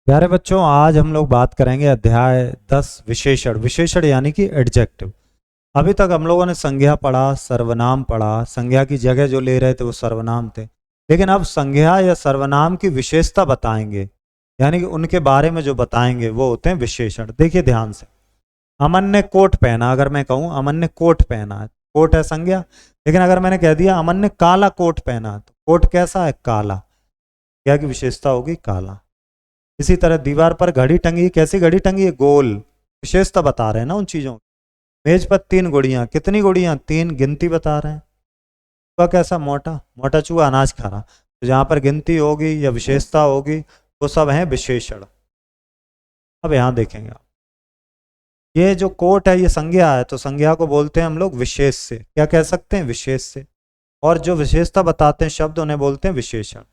प्यारे बच्चों, आज हम लोग बात करेंगे अध्याय 10 विशेषण। विशेषण यानी कि एडजेक्टिव। अभी तक हम लोगों ने संज्ञा पढ़ा, सर्वनाम पढ़ा। संज्ञा की जगह जो ले रहे थे वो सर्वनाम थे, लेकिन अब संज्ञा या सर्वनाम की विशेषता बताएंगे, यानी कि उनके बारे में जो बताएंगे वो होते हैं विशेषण। देखिए ध्यान से, अमन ने कोट पहना। अगर मैं कहूँ अमन ने कोट पहना है, कोट है संज्ञा। लेकिन अगर मैंने कह दिया अमन ने काला कोट पहना, तो कोट कैसा है? काला। क्या की विशेषता होगी? काला। इसी तरह दीवार पर घड़ी टंगी, कैसी घड़ी टंगी है? गोल। विशेषता बता रहे हैं ना उन चीजों की। मेज पर 3 गुड़ियां, कितनी गुड़ियां? 3, गिनती बता रहे हैं। चूहा कैसा? मोटा। मोटा चूहा अनाज खा रहा। तो जहां पर गिनती होगी या विशेषता होगी वो सब है विशेषण। अब यहां देखेंगे आप, ये जो कोट है ये संज्ञा है, तो संज्ञा को बोलते हैं हम लोग विशेष से। क्या कह सकते हैं? विशेष से। और जो विशेषता बताते हैं शब्द उन्हें बोलते हैं विशेषण।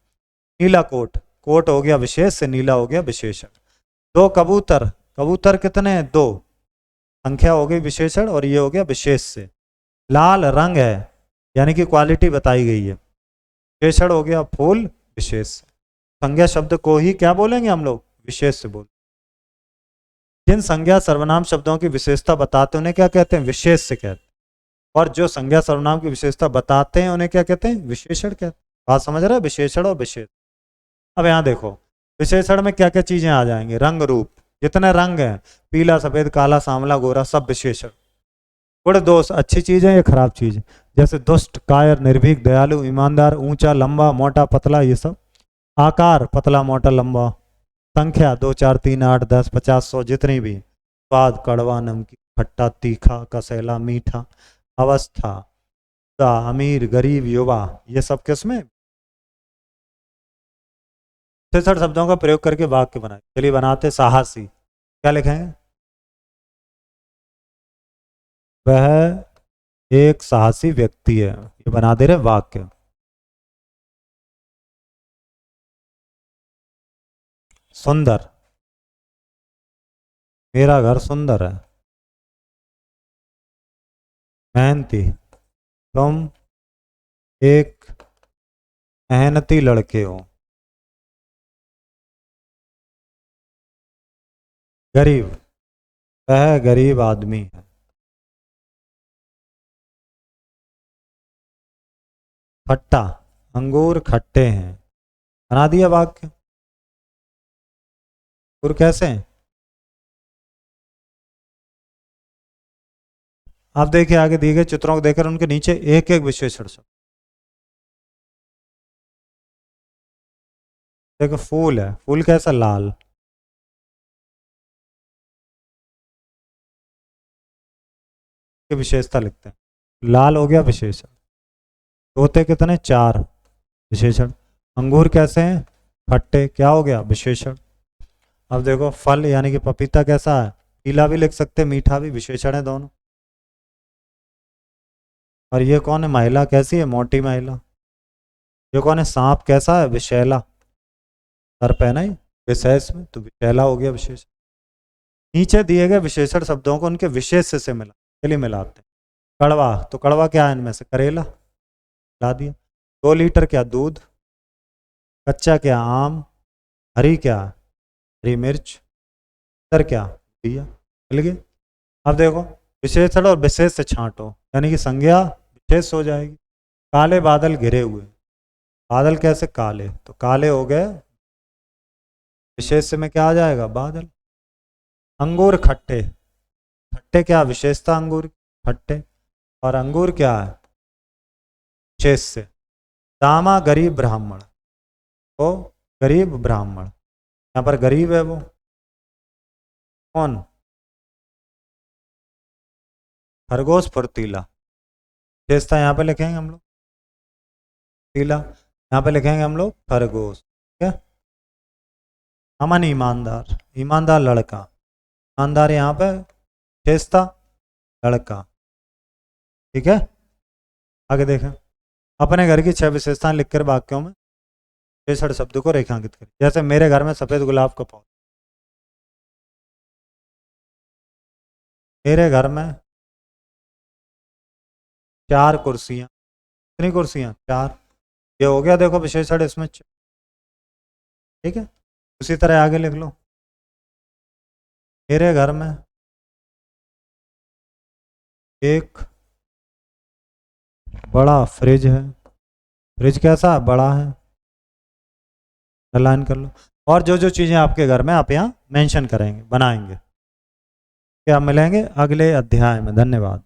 नीला कोट, कोट हो गया विशेष से, नीला हो गया विशेषण। 2 कबूतर, कबूतर कितने हैं? 2, संख्या हो गई विशेषण और ये हो गया विशेष से। लाल रंग है, यानी कि क्वालिटी बताई गई है, विशेषण हो गया। फूल, विशेष से। संज्ञा शब्द को ही क्या बोलेंगे हम लोग? विशेष से बोल। जिन संज्ञा सर्वनाम शब्दों की विशेषता बताते हैं उन्हें क्या कहते हैं? विशेष से कहते हैं। और जो संज्ञा सर्वनाम की विशेषता बताते हैं उन्हें क्या कहते हैं? विशेषण कहते हैं। बात समझ रहे हैं? विशेषण और विशेष। अब यहाँ देखो, विशेषण में क्या क्या चीजें आ जाएंगी? रंग रूप, जितने रंग हैं, पीला, सफेद, काला, सांवला, गोरा, सब विशेषण। गुण दोष, अच्छी चीज है या खराब चीज है? जैसे दुष्ट, कायर, निर्भीक, दयालु, ईमानदार, ऊंचा, लंबा, मोटा, पतला, ये सब। आकार, पतला, मोटा, लंबा। संख्या 2, 4, 3, 8, 10, 50, 100, जितनी भी। स्वाद, कड़वा, नमकीन, खट्टा, तीखा, कसैला, मीठा। अवस्था, अमीर, गरीब, युवा, ये सब किसमें? विशेषण शब्दों का प्रयोग करके वाक्य बनाए। चलिए बनाते। साहसी, क्या लिखेंगे? वह एक साहसी व्यक्ति है, ये बना दे रहे वाक्य। सुंदर, मेरा घर सुंदर है। मेहनती, तुम एक मेहनती लड़के हो। गरीब, वह गरीब आदमी है। खट्टा, अंगूर खट्टे हैं। बना दिया वाक्य। अंगूर कैसे हैं? आप देखिए आगे दिए गए चित्रों को देखकर उनके नीचे एक एक विशेषण शब्द। देखो फूल है, फूल कैसा? लाल। की विशेषता लिखते हैं, लाल हो गया विशेषण। तोते कितने? 4, विशेषण। अंगूर कैसे हैं? खट्टे, क्या हो गया? विशेषण। अब देखो फल यानी कि पपीता कैसा है? पीला भी लिख सकते, मीठा भी, विशेषण है दोनों। और ये कौन है? महिला कैसी है? मोटी महिला। ये कौन है? सांप कैसा है? विषैला। सर पहना ही विशेष में, तो विषैला हो गया विशेषण। नीचे दिए गए विशेषण शब्दों को उनके विशेष से मिला। चलिए मिलाते हैं। कड़वा, तो कड़वा क्या है इनमें से? करेला, ला दिया। 2 लीटर क्या? दूध। कच्चा क्या? आम। हरी क्या? हरी मिर्च। सर क्या? दिया। मिल गए। अब देखो, विशेषण और विशेष से छांटो, यानी कि संज्ञा विशेष हो जाएगी। काले बादल घिरे हुए, बादल कैसे? काले, तो काले हो गए विशेष में, क्या आ जाएगा? बादल। अंगूर खट्टे, खट्टे क्या विशेषता? अंगूर खट्टे। और अंगूर क्या है? विशेष से। दामा गरीब ब्राह्मण, तो गरीब ब्राह्मण। यहाँ पर गरीब है वो कौन? खरगोश फुर्तीला। विशेषता यहाँ पे लिखेंगे हम लोग फुर्तीला, यहाँ पे लिखेंगे हम लोग खरगोश। ठीक है। अमन ईमानदार, ईमानदार लड़का। ईमानदार यहाँ पे विशेषता लड़का। ठीक है। आगे देखें, अपने घर की 6 विशेषताएं लिखकर वाक्यों में विशेषण शब्द को रेखांकित करें। जैसे मेरे घर में सफेद गुलाब का पौधा। मेरे घर में 4 कुर्सियां। कितनी कुर्सियां? 4। ये हो गया देखो विशेषण इसमें। ठीक है। उसी तरह आगे लिख लो। मेरे घर में एक बड़ा फ्रिज है। फ्रिज कैसा है? बड़ा है। लाइन कर लो। और जो जो चीज़ें आपके घर में आप यहाँ मेंशन करेंगे, बनाएंगे। क्या मिलेंगे अगले अध्याय में। धन्यवाद।